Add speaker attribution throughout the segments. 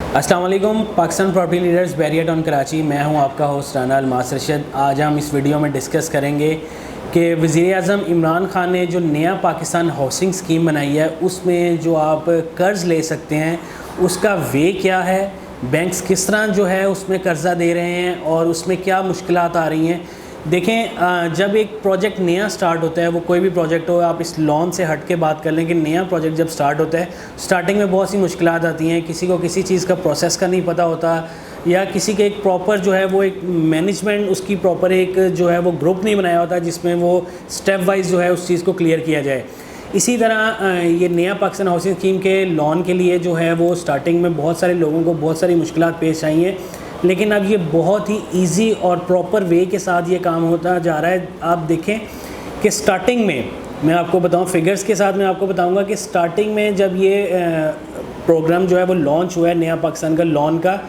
Speaker 1: अस्सलाम वालेकुम। Pakistan property leaders barrier town Karachi, मैं हूं आपका होस्ट राना अलमास रशीद। आज हम इस वीडियो में डिस्कस करेंगे कि वज़ीर-ए-आज़म इमरान खान ने जो नया पाकिस्तान हाउसिंग स्कीम बनाई है उसमें जो आप कर्ज़ ले सकते हैं उसका वे क्या है, बैंक्स किस तरह जो है उसमें कर्ज़ा दे रहे हैं और उसमें क्या मुश्किलात आ रही हैं। देखें, जब एक प्रोजेक्ट नया स्टार्ट होता है, वो कोई भी प्रोजेक्ट हो, आप इस लोन से हट के बात कर लें कि नया प्रोजेक्ट जब स्टार्ट होता है स्टार्टिंग में बहुत सी मुश्किलात आती हैं। किसी को किसी चीज़ का प्रोसेस का नहीं पता होता, या किसी के एक प्रॉपर जो है वो एक मैनेजमेंट उसकी प्रॉपर एक जो है वो ग्रुप नहीं बनाया होता जिसमें वो स्टेप वाइज जो है उस चीज़ को क्लियर किया जाए। इसी तरह ये नया पाकिस्तान हाउसिंग स्कीम के लोन के लिए जो है वो स्टार्टिंग में बहुत सारे लोगों को बहुत सारी मुश्किलात पेश आई हैं, लेकिन अब ये बहुत ही इजी और प्रॉपर वे के साथ ये काम होता जा रहा है। आप देखें कि स्टार्टिंग में मैं आपको बताऊं, फिगर्स के साथ मैं आपको बताऊंगा कि स्टार्टिंग में जब ये प्रोग्राम जो है वो लॉन्च हुआ है नया पाकिस्तान का लोन का,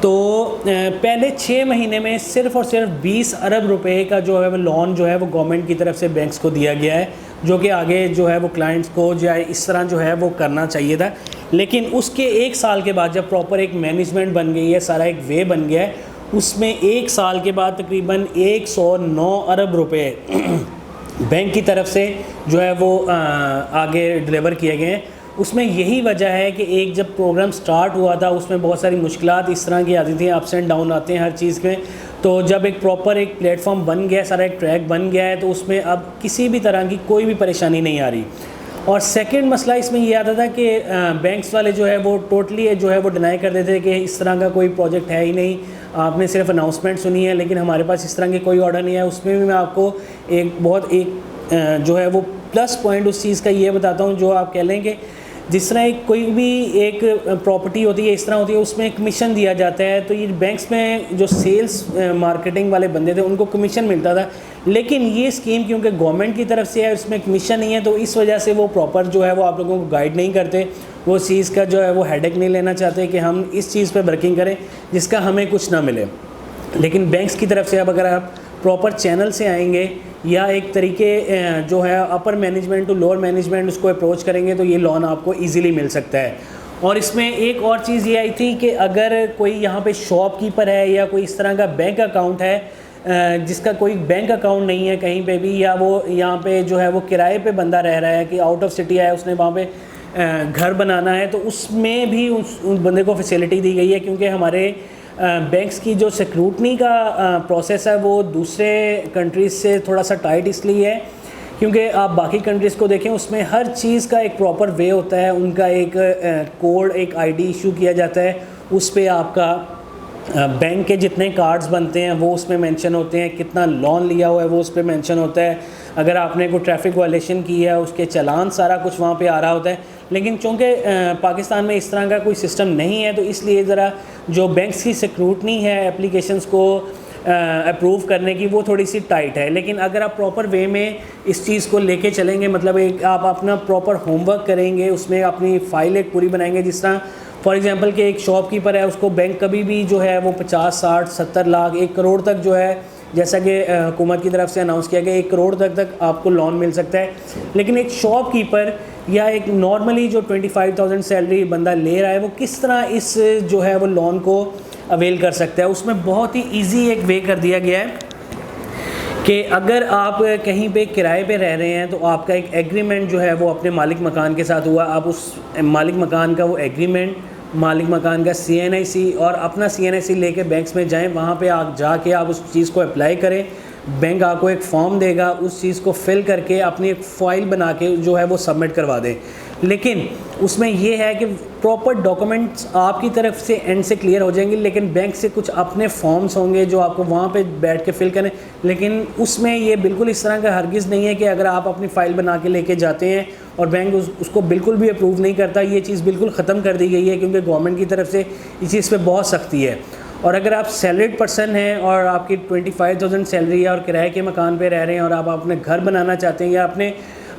Speaker 1: तो पहले 6 महीने में सिर्फ़ और सिर्फ 20 अरब रुपए का जो है वो लोन जो है वो गवर्नमेंट की तरफ से बैंक्स को दिया गया है, जो कि आगे जो है वो क्लाइंट्स को जो है इस तरह जो है वो करना चाहिए था। लेकिन उसके 1 साल के बाद जब प्रॉपर एक मैनेजमेंट बन गई है, सारा एक वे बन गया है, उसमें 1 साल के बाद तकरीबन 109 अरब रुपए बैंक की तरफ से जो है वो आगे डिलीवर किए गए हैं। उसमें यही वजह है कि एक जब प्रोग्राम स्टार्ट हुआ था उसमें बहुत सारी मुश्किलात इस तरह की आती थी, अप्स एंड डाउन आते हैं हर चीज़ में। तो जब एक प्रॉपर एक प्लेटफॉर्म बन गया, सारा एक ट्रैक बन गया है, तो उसमें अब किसी भी तरह की कोई भी परेशानी नहीं आ रही। और सेकंड मसला इसमें ये आता था कि बैंक्स वाले जो है वो टोटली जो है वो डिनाई कर देते थे कि इस तरह का कोई प्रोजेक्ट है ही नहीं, आपने सिर्फ अनाउंसमेंट सुनी है लेकिन हमारे पास इस तरह के कोई ऑर्डर नहीं है। उसमें भी मैं आपको एक जो है वो प्लस पॉइंट उस चीज़ का ये बताता हूँ, जो आप कह लें कि जिस तरह एक कोई भी एक प्रॉपर्टी होती है इस तरह होती है, उसमें कमीशन दिया जाता है। तो ये बैंक्स में जो सेल्स मार्केटिंग वाले बंदे थे उनको कमीशन मिलता था, लेकिन ये स्कीम क्योंकि गवर्नमेंट की तरफ से है उसमें कमीशन नहीं है, तो इस वजह से वो प्रॉपर जो है वो आप लोगों को गाइड नहीं करते, वो चीज़ का जो है वो हेडेक नहीं लेना चाहते कि हम इस चीज़ पर वर्किंग करें जिसका हमें कुछ ना मिले। लेकिन बैंक्स की तरफ से अब अगर आप प्रॉपर चैनल से आएंगे या एक तरीके जो है upper management to lower management उसको अप्रोच करेंगे तो ये लोन आपको इजीली मिल सकता है। और इसमें एक और चीज़ ये आई थी कि अगर कोई यहाँ पे शॉपकीपर है या कोई इस तरह का बैंक अकाउंट है जिसका कोई बैंक अकाउंट नहीं है कहीं पे भी, या वो यहाँ पे जो है वो किराए पे बंदा रह रहा है कि आउट ऑफ सिटी है, उसने वहाँ पे घर बनाना है, तो उसमें भी उस बंदे को फैसिलिटी दी गई है। क्योंकि हमारे बैंक्स की जो सिक्रूटनी का प्रोसेस है वो दूसरे कंट्रीज़ से थोड़ा सा टाइट इसलिए है क्योंकि आप बाकी कंट्रीज़ को देखें उसमें हर चीज़ का एक प्रॉपर वे होता है, उनका एक कोड एक आईडी इशू किया जाता है, उस पर आपका बैंक के जितने कार्ड्स बनते हैं वो उसमें मेंशन होते हैं, कितना लोन लिया हुआ है वो उस पर मेंशन होता है, अगर आपने कोई ट्रैफिक वायलेशन की है उसके चालान सारा कुछ वहाँ पे आ रहा होता है। लेकिन चूँकि पाकिस्तान में इस तरह का कोई सिस्टम नहीं है, तो इसलिए ज़रा जो बैंक्स की सिक्रूटनी है एप्लीकेशंस को अप्रूव करने की वो थोड़ी सी टाइट है। लेकिन अगर आप प्रॉपर वे में इस चीज़ को लेके चलेंगे, मतलब एक आप अपना प्रॉपर होमवर्क करेंगे, उसमें अपनी फ़ाइल एक पूरी बनाएंगे, जिस तरह फॉर एग्जांपल कि एक शॉपकीपर है उसको बैंक कभी भी जो है वो 50, 60, 70 लाख 1 करोड़ तक जो है, जैसा कि हुकूमत की तरफ से अनाउंस किया गया 1 करोड़ तक आपको लोन मिल सकता है। लेकिन एक शॉपकीपर या एक नॉर्मली जो 25,000 सैलरी बंदा ले रहा है वो किस तरह इस जो है वो लोन को अवेल कर सकता है। उसमें बहुत ही इजी एक वे कर दिया गया है कि अगर आप कहीं पे किराए पे रह रहे हैं तो आपका एक एग्रीमेंट जो है वो अपने मालिक मकान के साथ हुआ, आप उस मालिक मकान का वो एग्रीमेंट, मालिक मकान का CNIC और अपना CNIC लेके बैंक्स में जाएं, वहाँ पे आप जाके आप उस चीज़ को अप्लाई करें, बैंक आपको एक फॉर्म देगा, उस चीज़ को फिल करके अपनी एक फ़ाइल बना के जो है वो सबमिट करवा दें। लेकिन उसमें ये है कि प्रॉपर डॉक्यूमेंट्स आपकी तरफ से एंड से क्लियर हो जाएंगे, लेकिन बैंक से कुछ अपने फॉर्म्स होंगे जो आपको वहाँ पे बैठ के फिल करें। लेकिन उसमें ये बिल्कुल इस तरह का हरगिज़ नहीं है कि अगर आप अपनी फ़ाइल बना के लेके जाते हैं और बैंक उसको बिल्कुल भी अप्रूव नहीं करता, ये चीज़ बिल्कुल ख़त्म कर दी गई है क्योंकि गवर्नमेंट की तरफ से इस चीज़ पर बहुत सख्ती है। और अगर आप सैलरीड पर्सन हैं और आपकी 25,000 सैलरी है और किराए के मकान पे रह रहे हैं और आप अपने घर बनाना चाहते हैं या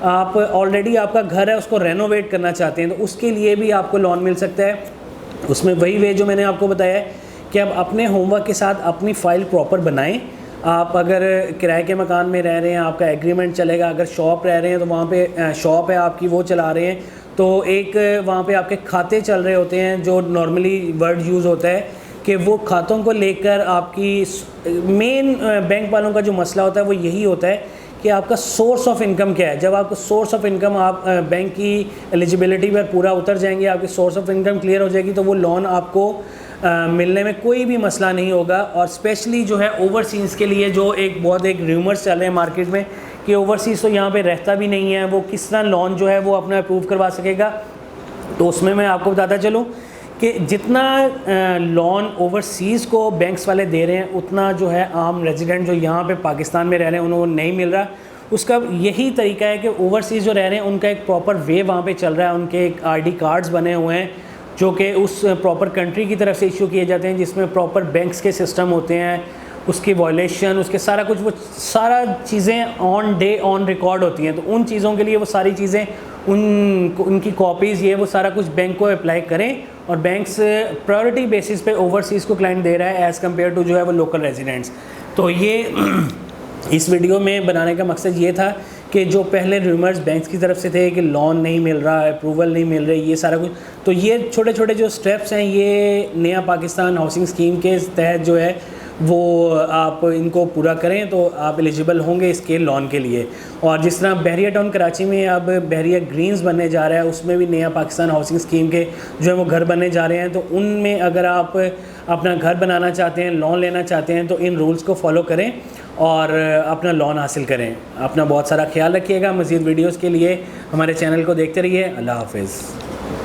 Speaker 1: आप ऑलरेडी आपका घर है उसको रेनोवेट करना चाहते हैं, तो उसके लिए भी आपको लोन मिल सकता है। उसमें वही वे जो मैंने आपको बताया है कि आप अपने होमवर्क के साथ अपनी फ़ाइल प्रॉपर बनाएं। आप अगर किराए के मकान में रह रहे हैं आपका एग्रीमेंट चलेगा, अगर शॉप रह रहे हैं तो वहाँ पे शॉप है आपकी वो चला रहे हैं तो एक वहाँ पे आपके खाते चल रहे होते हैं, जो नॉर्मली वर्ड यूज़ होता है कि वो खातों को लेकर आपकी मेन बैंक वालों का जो मसला होता है वो यही होता है कि आपका सोर्स ऑफ इनकम क्या है। जब आपका सोर्स ऑफ इनकम आप बैंक की एलिजिबिलिटी पर पूरा उतर जाएंगे, आपकी सोर्स ऑफ इनकम क्लियर हो जाएगी, तो वो लोन आपको मिलने में कोई भी मसला नहीं होगा। और स्पेशली जो है ओवरसीज़ के लिए जो एक र्यूमर्स चल रहे हैं मार्केट में कि ओवरसीज़ तो यहाँ पे रहता भी नहीं है, वो किस तरह लोन जो है वो अपना अप्रूव करवा सकेगा। तो उसमें मैं आपको बताता चलूँ कि जितना लोन ओवरसीज़ को बैंक्स वाले दे रहे हैं, उतना जो है आम रेजिडेंट जो यहाँ पे पाकिस्तान में रह रहे हैं उनको नहीं मिल रहा। उसका यही तरीका है कि ओवरसीज़ जो रह रहे हैं उनका एक प्रॉपर वे वहाँ पे चल रहा है, उनके एक ID कार्ड्स बने हुए हैं जो कि उस प्रॉपर कंट्री की तरफ से इशू किए जाते हैं, जिसमें प्रॉपर बैंक्स के सिस्टम होते हैं, उसकी वॉयलेशन, उसके सारा कुछ, वो सारा चीज़ें ऑन रिकॉर्ड होती हैं। तो उन चीज़ों के लिए वो सारी चीज़ें उनकी कॉपीज़ ये वो सारा कुछ बैंक को अप्लाई करें, और बैंक्स प्रायोरिटी बेसिस पे ओवरसीज़ को क्लाइंट दे रहा है एज़ कम्पेयर टू जो है वो लोकल रेजिडेंट्स। तो ये इस वीडियो में बनाने का मकसद ये था कि जो पहले रूमर्स बैंक्स की तरफ से थे कि लोन नहीं मिल रहा, अप्रूवल नहीं मिल रही, ये सारा कुछ, तो ये छोटे छोटे जो स्टेप्स हैं ये नया पाकिस्तान हाउसिंग स्कीम के तहत जो है वो आप इनको पूरा करें तो आप एलिजिबल होंगे इसके लोन के लिए। और जिस तरह बहरिया टाउन कराची में अब बहरिया ग्रीन्स बनने जा रहा है, उसमें भी नया पाकिस्तान हाउसिंग स्कीम के जो है वो घर बनने जा रहे हैं। तो उनमें अगर आप अपना घर बनाना चाहते हैं, लोन लेना चाहते हैं, तो इन रूल्स को फॉलो करें और अपना लोन हासिल करें। अपना बहुत सारा ख्याल रखिएगा। मज़ीद वीडियोज़ के लिए हमारे चैनल को देखते रहिए। अल्लाह हाफ़िज़।